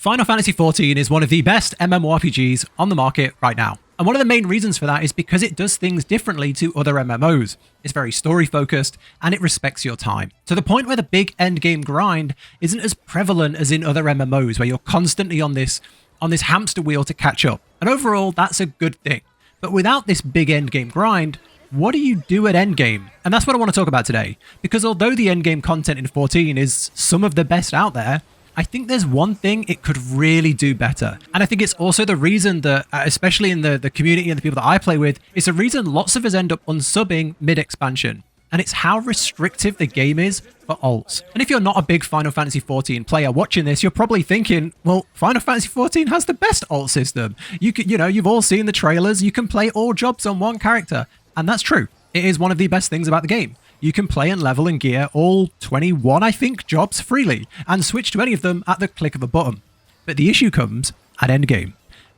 Final Fantasy XIV is one of the best MMORPGs on the market right now. And one of the main reasons for that is because it does things differently to other MMOs. It's very story focused and it respects your time. To the point where the big endgame grind isn't as prevalent as in other MMOs where you're constantly on this hamster wheel to catch up. And overall, that's a good thing. But without this big endgame grind, what do you do at endgame? And that's what I want to talk about today. Because although the endgame content in 14 is some of the best out there, I think there's one thing it could really do better. And I think it's also the reason that, especially in the community and the people that I play with, it's a reason lots of us end up unsubbing mid-expansion. And it's how restrictive the game is for alts. And if you're not a big Final Fantasy XIV player watching this, you're probably thinking, well, Final Fantasy XIV has the best alt system. You've all seen the trailers. You can play all jobs on one character. And that's true. It is one of the best things about the game. You can play and level and gear all 21, I think, jobs freely and switch to any of them at the click of a button. But the issue comes at endgame.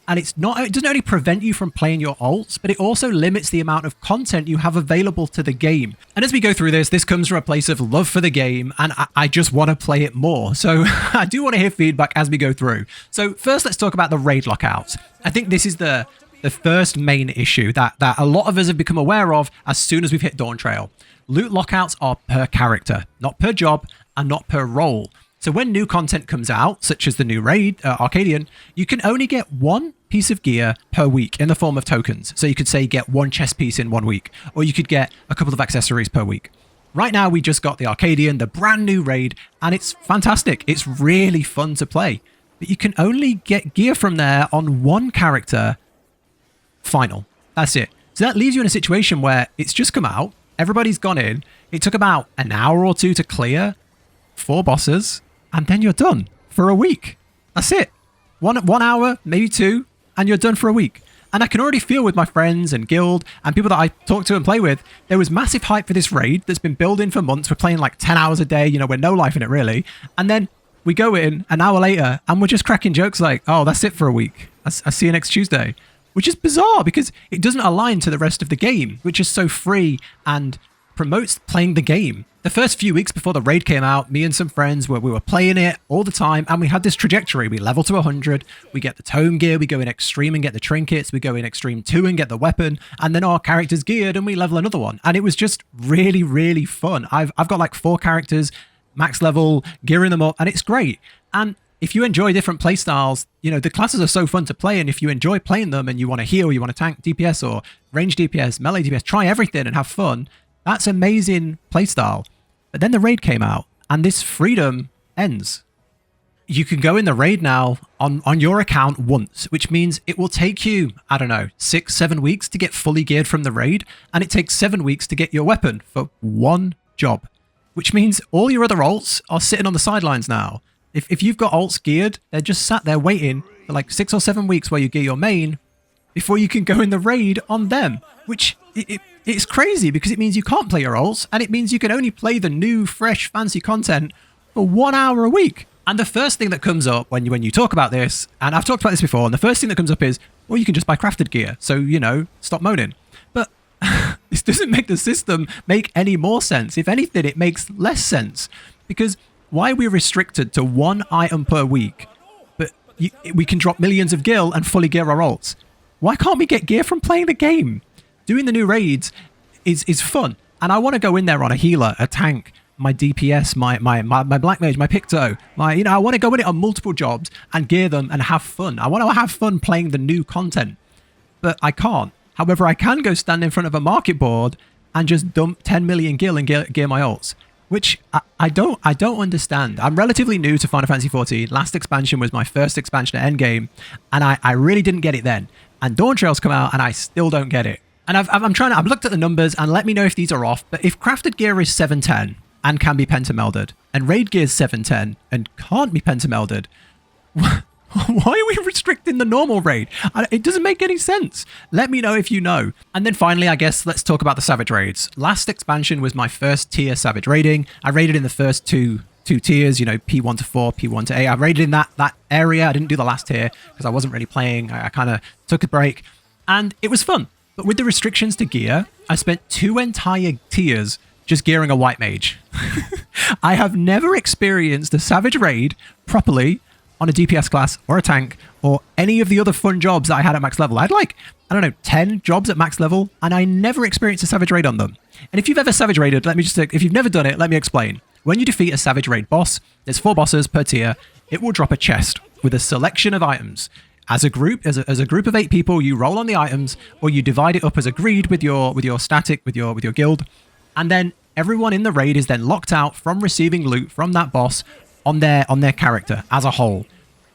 And it doesn't only prevent you from playing your alts, but it also limits the amount of content you have available to the game. And as we go through this comes from a place of love for the game, and I just want to play it more. So I do want to hear feedback as we go through. So first, let's talk about the raid lockouts. I think this is the first main issue that a lot of us have become aware of as soon as we've hit Dawn Trail. Loot lockouts are per character, not per job, and not per role. So when new content comes out, such as the new raid, Arcadian, you can only get one piece of gear per week in the form of tokens. So you could say get one chest piece in 1 week, or you could get a couple of accessories per week. Right now, we just got the Arcadian, the brand new raid, and it's fantastic. It's really fun to play. But you can only get gear from there on one character final. That's it. So that leaves you in a situation where it's just come out. Everybody's gone in. It took about an hour or two to clear 4 bosses, and then you're done for a week. That's it. One hour, maybe 2, and you're done for a week. And I can already feel with my friends and guild and people that I talk to and play with, there was massive hype for this raid that's been building for months. We're playing like 10 hours a day, we're no life in it really. And then we go in an hour later and we're just cracking jokes like, oh, that's it for a week. I see you next Tuesday. Which is bizarre because it doesn't align to the rest of the game, which is so free and promotes playing the game. The first few weeks before the raid came out, me and some friends we were playing it all the time, and we had this trajectory. We level to 100, we get the tome gear, we go in extreme and get the trinkets, we go in extreme 2 and get the weapon, and then our character's geared and we level another one. And it was just really, really fun. I've got like 4 characters, max level, gearing them up, and it's great. And if you enjoy different playstyles, the classes are so fun to play, and if you enjoy playing them and you want to heal, you want to tank DPS or range DPS, melee DPS, try everything and have fun, that's amazing playstyle. But then the raid came out, and this freedom ends. You can go in the raid now on your account once, which means it will take you, 6-7 weeks to get fully geared from the raid, and it takes 7 weeks to get your weapon for one job, which means all your other alts are sitting on the sidelines now. If you've got alts geared, they're just sat there waiting for like 6 or 7 weeks while you gear your main before you can go in the raid on them, which it's crazy because it means you can't play your alts, and it means you can only play the new, fresh, fancy content for 1 hour a week. And the first thing that comes up when you talk about this, and I've talked about this before, and the first thing that comes up is, well, you can just buy crafted gear, so, stop moaning. But this doesn't make the system make any more sense. If anything, it makes less sense, because why are we restricted to 1 item per week, but we can drop millions of gil and fully gear our alts? Why can't we get gear from playing the game? Doing the new raids is fun, and I want to go in there on a healer, a tank, my DPS, my black mage, my Picto, I want to go in it on multiple jobs and gear them and have fun. I want to have fun playing the new content, but I can't. However, I can go stand in front of a market board and just dump 10 million gil and gear my alts. Which I don't understand. I'm relatively new to Final Fantasy XIV. Last expansion was my first expansion at Endgame, and I really didn't get it then. And Dawn Trail's come out, and I still don't get it. And I've looked at the numbers, and let me know if these are off. But if crafted gear is 710 and can be pentamelded, and raid gear is 710 and can't be pentamelded, why are we restricting the normal raid? It doesn't make any sense. Let me know if you know. And then finally, I guess, let's talk about the Savage raids. Last expansion was my first tier Savage raiding. I raided in the first two tiers, P1 to 4, P1 to 8. I raided in that area. I didn't do the last tier because I wasn't really playing. I kind of took a break, and it was fun. But with the restrictions to gear, I spent 2 entire tiers just gearing a white mage. I have never experienced a Savage raid properly on a DPS class or a tank or any of the other fun jobs that I had at max level. I had like, I don't know, 10 jobs at max level, and I never experienced a savage raid on them. And if you've ever savage raided, if you've never done it, let me explain. When you defeat a savage raid boss, there's 4 bosses per tier. It will drop a chest with a selection of items. As a group, as a group of 8 people, you roll on the items, or you divide it up as agreed with your static, with your guild, and then everyone in the raid is then locked out from receiving loot from that boss on their character as a whole.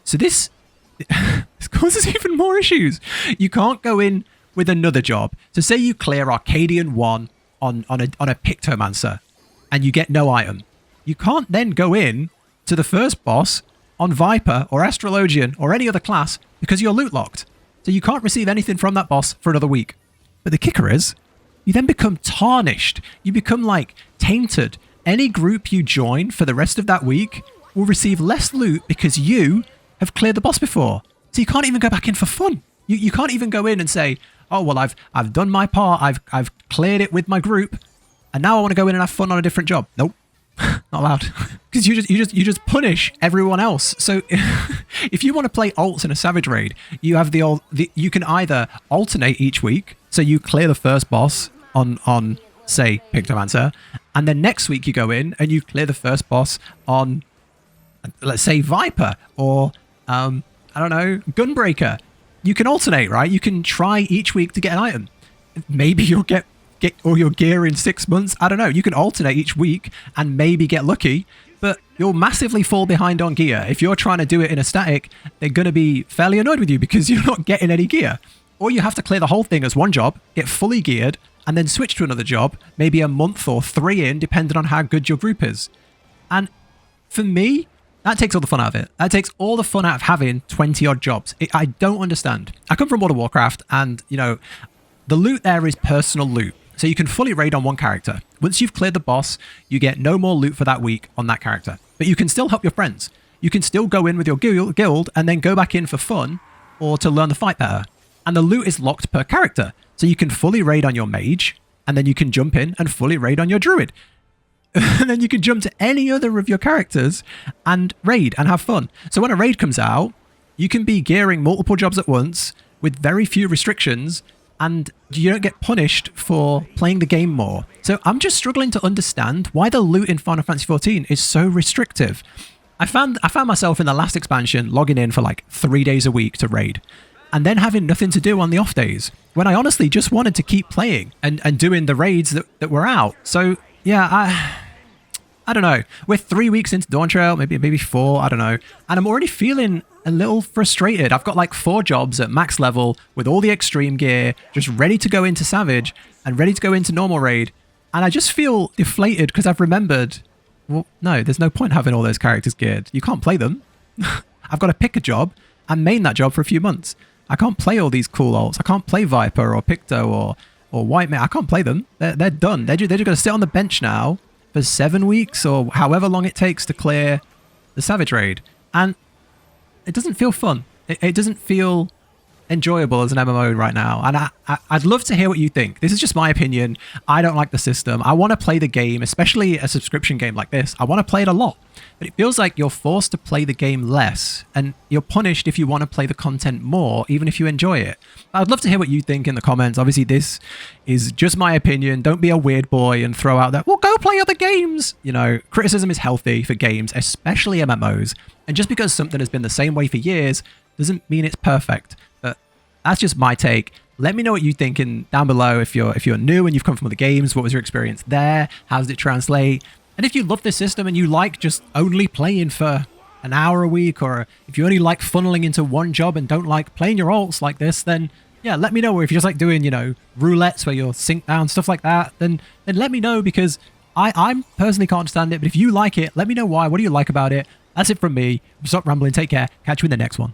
So this causes even more issues. You can't go in with another job. So say you clear Arcadian 1 on a Pictomancer, and you get no item. You can't then go in to the first boss on Viper or Astrologian or any other class because you're loot locked. So you can't receive anything from that boss for another week. But the kicker is, you then become tarnished. You become like tainted. Any group you join for the rest of that week will receive less loot because you have cleared the boss before. So you can't even go back in for fun. You can't even go in and say, oh, well, I've done my part. I've cleared it with my group, and now I want to go in and have fun on a different job. Nope. Not allowed. Because you just punish everyone else. So if you want to play alts in a savage raid, you have you can either alternate each week, so you clear the first boss on say Pictomancer, and then next week you go in and you clear the first boss on, let's say, Viper or I don't know, Gunbreaker. You can alternate, right? You can try each week to get an item. Maybe you'll get all your gear in 6 months. I don't know. You can alternate each week and maybe get lucky, but you'll massively fall behind on gear. If you're trying to do it in a static, they're going to be fairly annoyed with you because you're not getting any gear. Or you have to clear the whole thing as one job, get fully geared, and then switch to another job, maybe a month or 3 in, depending on how good your group is. And for me, that takes all the fun out of it. That takes all the fun out of having 20-odd jobs. I don't understand. I come from World of Warcraft, and, you know, the loot there is personal loot. So you can fully raid on one character. Once you've cleared the boss, you get no more loot for that week on that character. But you can still help your friends. You can still go in with your guild and then go back in for fun or to learn the fight better. And the loot is locked per character. So you can fully raid on your mage, and then you can jump in and fully raid on your druid. And then you can jump to any other of your characters and raid and have fun. So when a raid comes out, you can be gearing multiple jobs at once with very few restrictions, and you don't get punished for playing the game more. So I'm just struggling to understand why the loot in Final Fantasy XIV is so restrictive. I found myself in the last expansion logging in for like 3 days a week to raid, and then having nothing to do on the off days, when I honestly just wanted to keep playing and doing the raids that were out. So yeah, I don't know. We're 3 weeks into Dawn Trail, maybe 4, I don't know. And I'm already feeling a little frustrated. I've got like 4 jobs at max level with all the extreme gear, just ready to go into Savage and ready to go into normal raid. And I just feel deflated because I've remembered, well, no, there's no point having all those characters geared. You can't play them. I've got to pick a job and main that job for a few months. I can't play all these cool alts. I can't play Viper or Picto or White Mage. I can't play them. They're done. They're just going to sit on the bench now for 7 weeks or however long it takes to clear the Savage raid. And it doesn't feel fun. It doesn't feel enjoyable as an MMO right now. And I'd love to hear what you think. This is just my opinion. I don't like the system. I want to play the game, especially a subscription game like this. I want to play it a lot. But it feels like you're forced to play the game less, and you're punished if you want to play the content more, even if you enjoy it. I'd love to hear what you think in the comments. Obviously, this is just my opinion. Don't be a weird boy and throw out that, well, go play other games. You know, criticism is healthy for games, especially MMOs. And just because something has been the same way for years doesn't mean it's perfect. But that's just my take. Let me know what you think down below. If you're new and you've come from other games, what was your experience there? How does it translate? And if you love this system and you like just only playing for an hour a week, or if you only like funneling into one job and don't like playing your alts like this, then yeah, let me know. Or if you just like doing, you know, roulettes where you're sync down, stuff like that, then let me know, because I personally can't understand it. But if you like it, let me know why. What do you like about it? That's it from me. Stop rambling. Take care. Catch you in the next one.